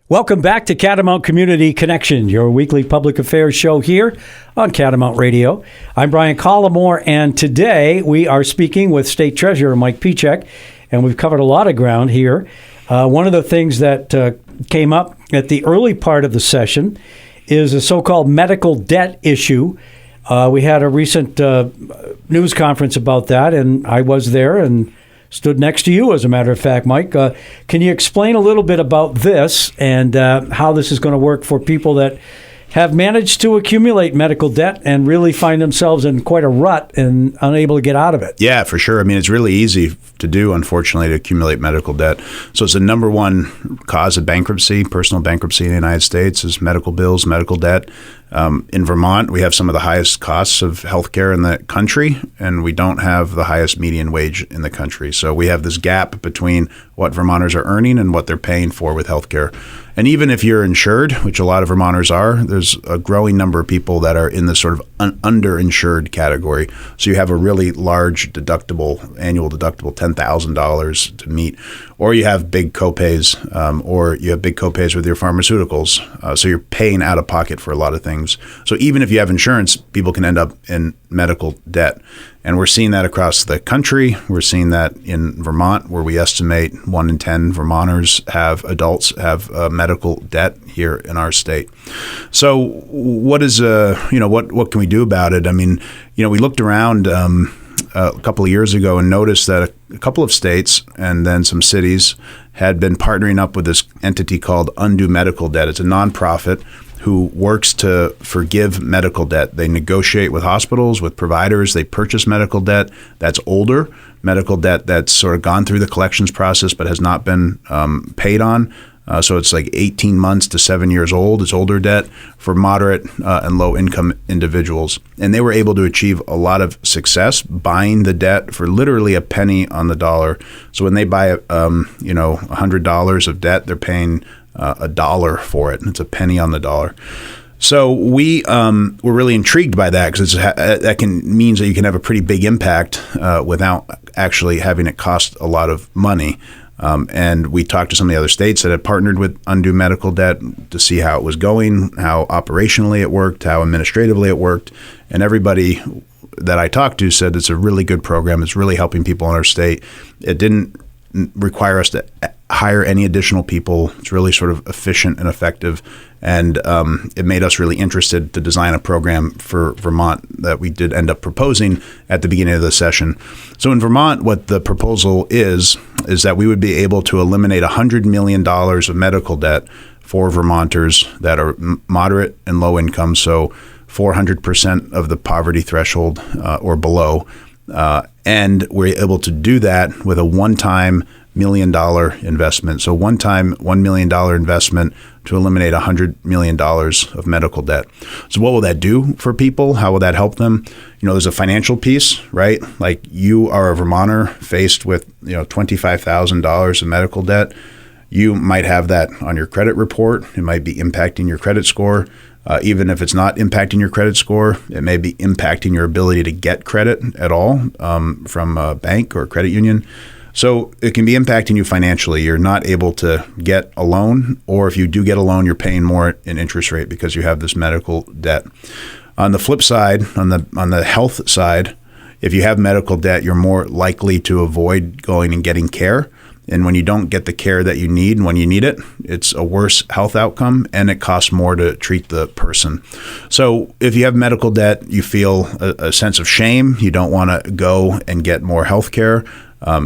Welcome back to Catamount Community Connection, your weekly public affairs show here on Catamount Radio. I'm Brian Collamore, and today we are speaking with State Treasurer Mike Pieciak, and we've covered a lot of ground here. One of the things that came up at the early part of the session is a so-called medical debt issue. We had a recent news conference about that, and I was there and stood next to you, as a matter of fact, Mike. Can you explain a little bit about this and how this is going to work for people that have managed to accumulate medical debt and really find themselves in quite a rut and unable to get out of it? Yeah, for sure. I mean, it's really easy to do, unfortunately, to accumulate medical debt. So it's the number one cause of bankruptcy, personal bankruptcy in the United States, is medical bills, medical debt. In Vermont, we have some of the highest costs of healthcare in the country, and we don't have the highest median wage in the country. So we have this gap between what Vermonters are earning and what they're paying for with healthcare. And even if you're insured, which a lot of Vermonters are, there's a growing number of people that are in this sort of underinsured category. So you have a really large deductible, annual deductible, $10,000 to meet, or you have big copays, or you have big copays with your pharmaceuticals. So you're paying out of pocket for a lot of things. So even if you have insurance, people can end up in medical debt. And we're seeing that across the country. We're seeing that in Vermont, where we estimate 1 in 10 Vermonters adults have medical debt here in our state. So what is, what can we do about it? I mean, we looked around a couple of years ago and noticed that a couple of states and then some cities had been partnering up with this entity called Undo Medical Debt. It's a nonprofit who works to forgive medical debt. They negotiate with hospitals, with providers. They purchase medical debt that's older, medical debt that's sort of gone through the collections process but has not been paid on. So it's like 18 months to 7 years old. It's older debt for moderate and low income individuals. And they were able to achieve a lot of success buying the debt for literally a penny on the dollar. So when they buy $100 of debt, they're paying $1 for it. It's a penny on the dollar. So we were really intrigued by that, because that means that you can have a pretty big impact without actually having it cost a lot of money. And we talked to some of the other states that had partnered with Undo Medical Debt to see how it was going, how operationally it worked, how administratively it worked. And everybody that I talked to said it's a really good program. It's really helping people in our state. It didn't require us to hire any additional people. It's really sort of efficient and effective. And it made us really interested to design a program for Vermont that we did end up proposing at the beginning of the session. So in Vermont, what the proposal is that we would be able to eliminate $100 million of medical debt for Vermonters that are moderate and low income, so 400% of the poverty threshold or below. And we're able to do that with a one-time $1 million investment. So one-time $1 million investment to eliminate $100 million of medical debt. So what will that do for people? How will that help them? There's a financial piece, right? Like, you are a Vermonter faced with, $25,000 of medical debt. You might have that on your credit report. It might be impacting your credit score. Even if it's not impacting your credit score, it may be impacting your ability to get credit at all from a bank or a credit union. So it can be impacting you financially. You're not able to get a loan, or if you do get a loan, you're paying more in interest rate because you have this medical debt. On the flip side, on the health side, if you have medical debt, you're more likely to avoid going and getting care. And when you don't get the care that you need and when you need it, it's a worse health outcome, and it costs more to treat the person. So if you have medical debt, you feel a sense of shame. You don't want to go and get more health care.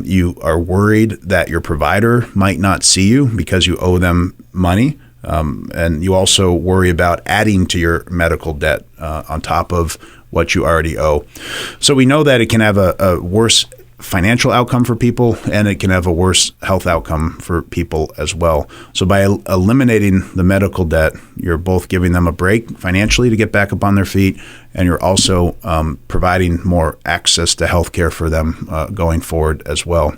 You are worried that your provider might not see you because you owe them money. And you also worry about adding to your medical debt on top of what you already owe. So we know that it can have a worse financial outcome for people, and it can have a worse health outcome for people as well. So by eliminating the medical debt, you're both giving them a break financially to get back up on their feet, and you're also providing more access to health care for them going forward as well.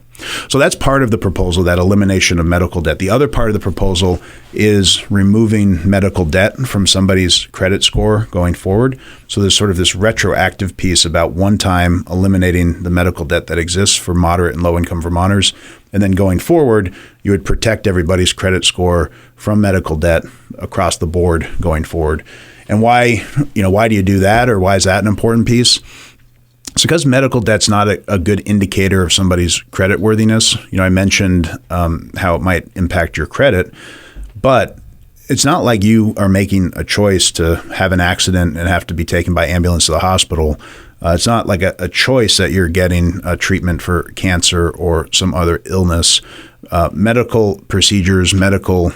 So that's part of the proposal, that elimination of medical debt. The other part of the proposal is removing medical debt from somebody's credit score going forward. So there's sort of this retroactive piece about one time eliminating the medical debt that exists for moderate and low income Vermonters. And then going forward, you would protect everybody's credit score from medical debt across the board going forward. And why do you do that, or why is that an important piece? It's because medical debt's not a good indicator of somebody's credit worthiness. I mentioned how it might impact your credit, but it's not like you are making a choice to have an accident and have to be taken by ambulance to the hospital. It's not like a choice that you're getting a treatment for cancer or some other illness. Medical procedures, medical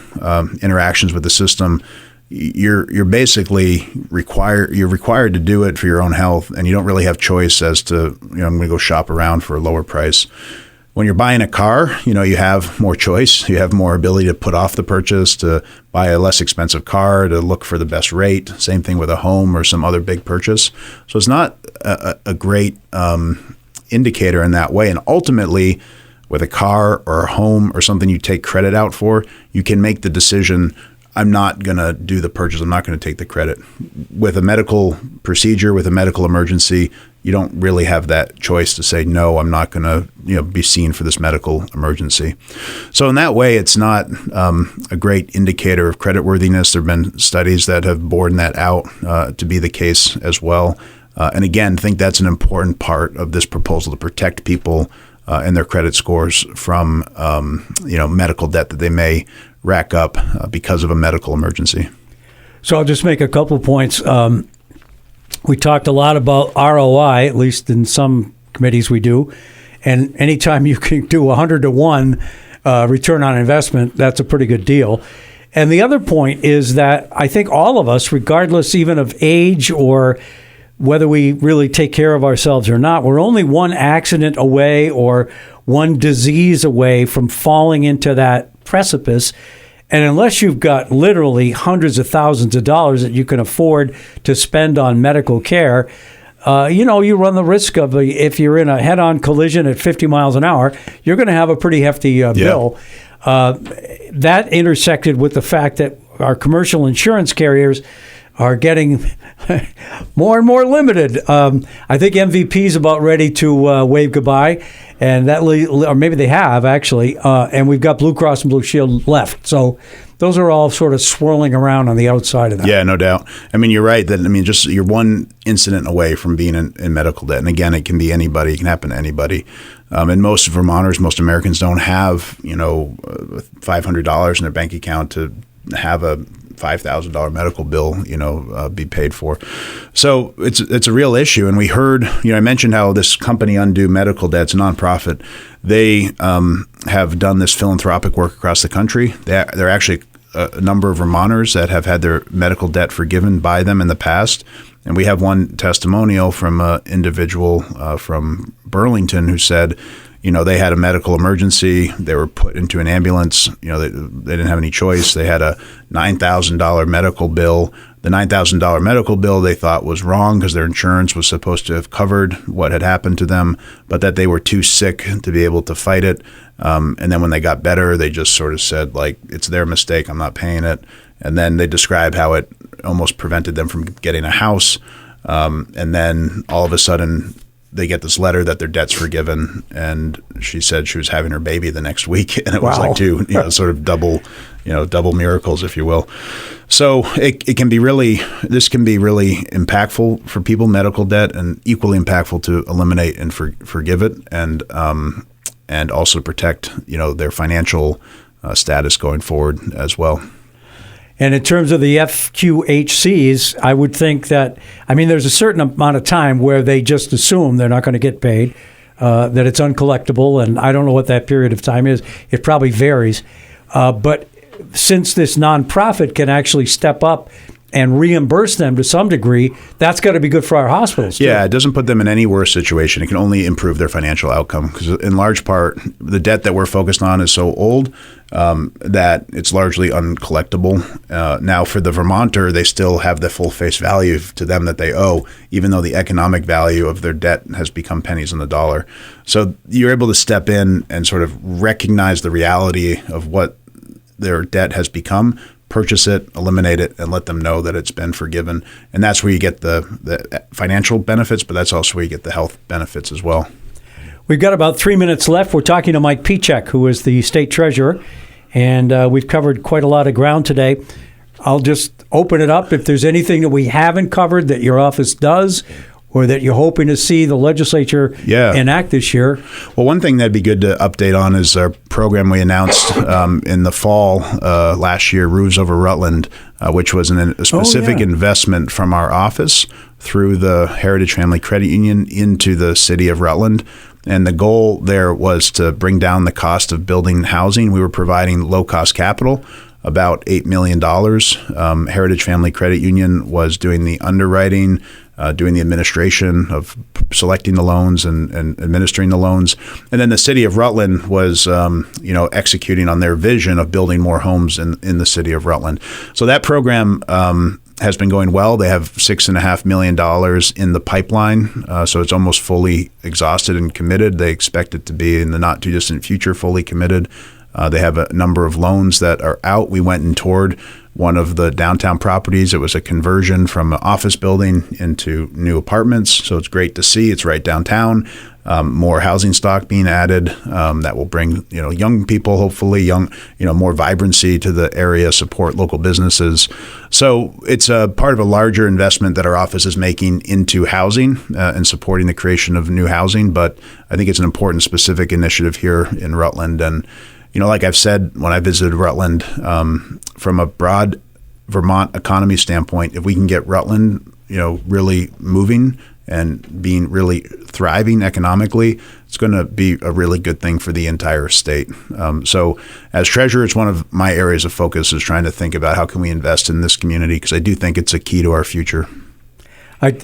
interactions with the system, you're basically required to do it for your own health, and you don't really have choice as to, I'm going to go shop around for a lower price. When you're buying a car, you have more choice. You have more ability to put off the purchase, to buy a less expensive car, to look for the best rate. Same thing with a home or some other big purchase. So it's not a great indicator in that way. And ultimately, with a car or a home or something you take credit out for, you can make the decision, I'm not going to do the purchase. I'm not going to take the credit. With a medical procedure, with a medical emergency, you don't really have that choice to say, no, I'm not going to be seen for this medical emergency. So in that way, it's not a great indicator of creditworthiness. There have been studies that have borne that out to be the case as well. And again, I think that's an important part of this proposal, to protect people and their credit scores from medical debt that they may rack up because of a medical emergency. So I'll just make a couple points. We talked a lot about ROI, at least in some committees we do. And anytime you can do 100 to 1 return on investment, that's a pretty good deal. And the other point is that I think all of us, regardless even of age or whether we really take care of ourselves or not, we're only one accident away or one disease away from falling into that precipice. And unless you've got literally hundreds of thousands of dollars that you can afford to spend on medical care, you run the risk of, if you're in a head-on collision at 50 miles an hour, you're going to have a pretty hefty bill. That intersected with the fact that our commercial insurance carriers are getting more and more limited. I think MVP is about ready to wave goodbye, and or maybe they have actually. And we've got Blue Cross and Blue Shield left. So those are all sort of swirling around on the outside of that. Yeah, no doubt. You're right that just you're one incident away from being in medical debt, and again, it can be anybody. It can happen to anybody. And most Vermonters, most Americans don't have $500 in their bank account to have a $5,000 medical bill, be paid for. So it's a real issue. And we heard, I mentioned how this company, Undo Medical Debt's a nonprofit. They have done this philanthropic work across the country. There are actually a number of Vermonters that have had their medical debt forgiven by them in the past. And we have one testimonial from an individual from Burlington who said, they had a medical emergency. They were put into an ambulance. They didn't have any choice. They had a $9,000 medical bill. The $9,000 medical bill they thought was wrong because their insurance was supposed to have covered what had happened to them, but that they were too sick to be able to fight it. And then when they got better, they just sort of said, it's their mistake. I'm not paying it. And then they describe how it almost prevented them from getting a house. And then all of a sudden, they get this letter that their debt's forgiven, and she said she was having her baby the next week, and it was like two, sort of double miracles, if you will. So it can be this can be really impactful for people, medical debt, and equally impactful to eliminate and forgive it, and also protect, their financial status going forward as well. And in terms of the FQHCs, I would think that, there's a certain amount of time where they just assume they're not going to get paid, that it's uncollectible, and I don't know what that period of time is. It probably varies. But since this nonprofit can actually step up and reimburse them to some degree, that's got to be good for our hospitals, too. Yeah, it doesn't put them in any worse situation. It can only improve their financial outcome because, in large part, the debt that we're focused on is so old that it's largely uncollectible. Now, for the Vermonter, they still have the full face value to them that they owe, even though the economic value of their debt has become pennies on the dollar. So you're able to step in and sort of recognize the reality of what their debt has become, purchase it, eliminate it, and let them know that it's been forgiven. And that's where you get the financial benefits, but that's also where you get the health benefits as well. We've got about 3 minutes left. We're talking to Mike Pieciak, who is the state treasurer, and we've covered quite a lot of ground today. I'll just open it up. If there's anything that we haven't covered that your office does or that you're hoping to see the legislature enact this year? Well, one thing that'd be good to update on is our program we announced in the fall last year, Roofs Over Rutland, which was a specific investment from our office through the Heritage Family Credit Union into the city of Rutland. And the goal there was to bring down the cost of building housing. We were providing low-cost capital, about $8 million. Heritage Family Credit Union was doing the underwriting, doing the administration of selecting the loans and administering the loans. And then the city of Rutland was, executing on their vision of building more homes in the city of Rutland. So that program has been going well. They have $6.5 million in the pipeline, so it's almost fully exhausted and committed. They expect it to be in the not too distant future fully committed. They have a number of loans that are out. We went and toured one of the downtown properties. It was a conversion from an office building into new apartments, so it's great to see. It's right downtown. More housing stock being added that will bring young people, hopefully more vibrancy to the area, support local businesses. So it's a part of a larger investment that our office is making into housing and supporting the creation of new housing. But I think it's an important specific initiative here in Rutland. And like I've said when I visited Rutland, from a broad Vermont economy standpoint, if we can get Rutland really moving and being really thriving economically, it's going to be a really good thing for the entire state. So as treasurer, it's one of my areas of focus is trying to think about how can we invest in this community, because I do think it's a key to our future. And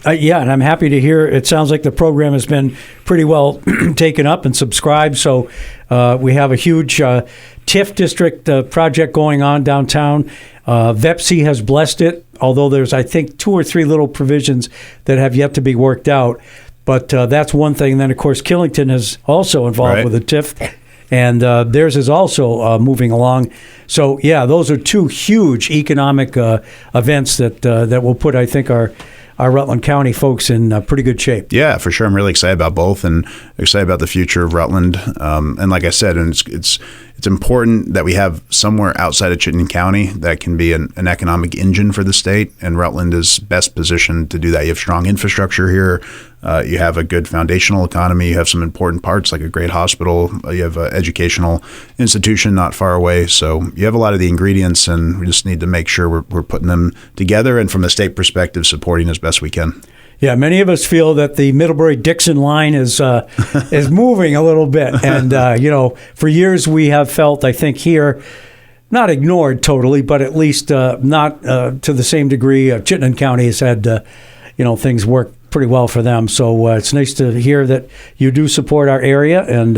I'm happy to hear. It sounds like the program has been pretty well taken up and subscribed. So we have a huge TIF district project going on downtown. VEPC has blessed it, although there's, I think, 2 or 3 little provisions that have yet to be worked out. But that's one thing. And then, of course, Killington is also involved with the TIF. And theirs is also moving along. So, those are 2 huge economic events that will put, I think, our Rutland County folks in pretty good shape. Yeah, for sure. I'm really excited about both and excited about the future of Rutland. And like I said, it's important that we have somewhere outside of Chittenden County that can be an economic engine for the state, and Rutland is best positioned to do that. You have strong infrastructure here. You have a good foundational economy. You have some important parts like a great hospital. You have an educational institution not far away. So you have a lot of the ingredients, and we just need to make sure we're putting them together and from a state perspective supporting as best we can. Yeah, many of us feel that the Middlebury-Dixon line is moving a little bit. And, for years we have felt, I think here, not ignored totally, but at least not to the same degree. Chittenden County has had, things work pretty well for them. So it's nice to hear that you do support our area. And,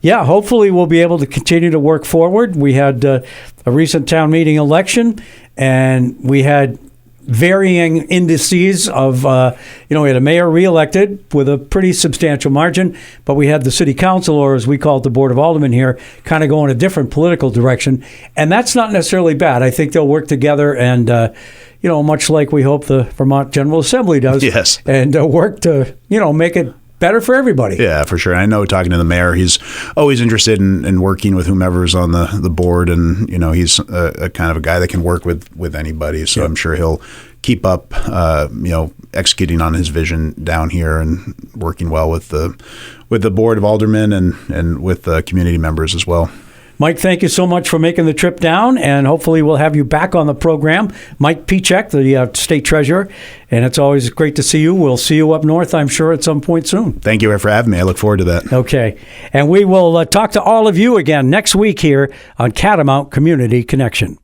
hopefully we'll be able to continue to work forward. We had a recent town meeting election, and we had varying indices of, we had a mayor reelected with a pretty substantial margin, but we had the city council, or as we call it, the Board of Aldermen here, kind of go in a different political direction. And that's not necessarily bad. I think they'll work together and, much like we hope the Vermont General Assembly does. Yes. And work to, make it better for everybody. Yeah, for sure. I know talking to the mayor, he's always interested in working with whomever's on the board, and he's a kind of a guy that can work with anybody. So I'm sure he'll keep up, executing on his vision down here and working well with the board of aldermen and with the community members as well. Mike, thank you so much for making the trip down, and hopefully we'll have you back on the program. Mike Pieciak, the state treasurer, and it's always great to see you. We'll see you up north, I'm sure, at some point soon. Thank you for having me. I look forward to that. Okay, and we will talk to all of you again next week here on Catamount Community Connection.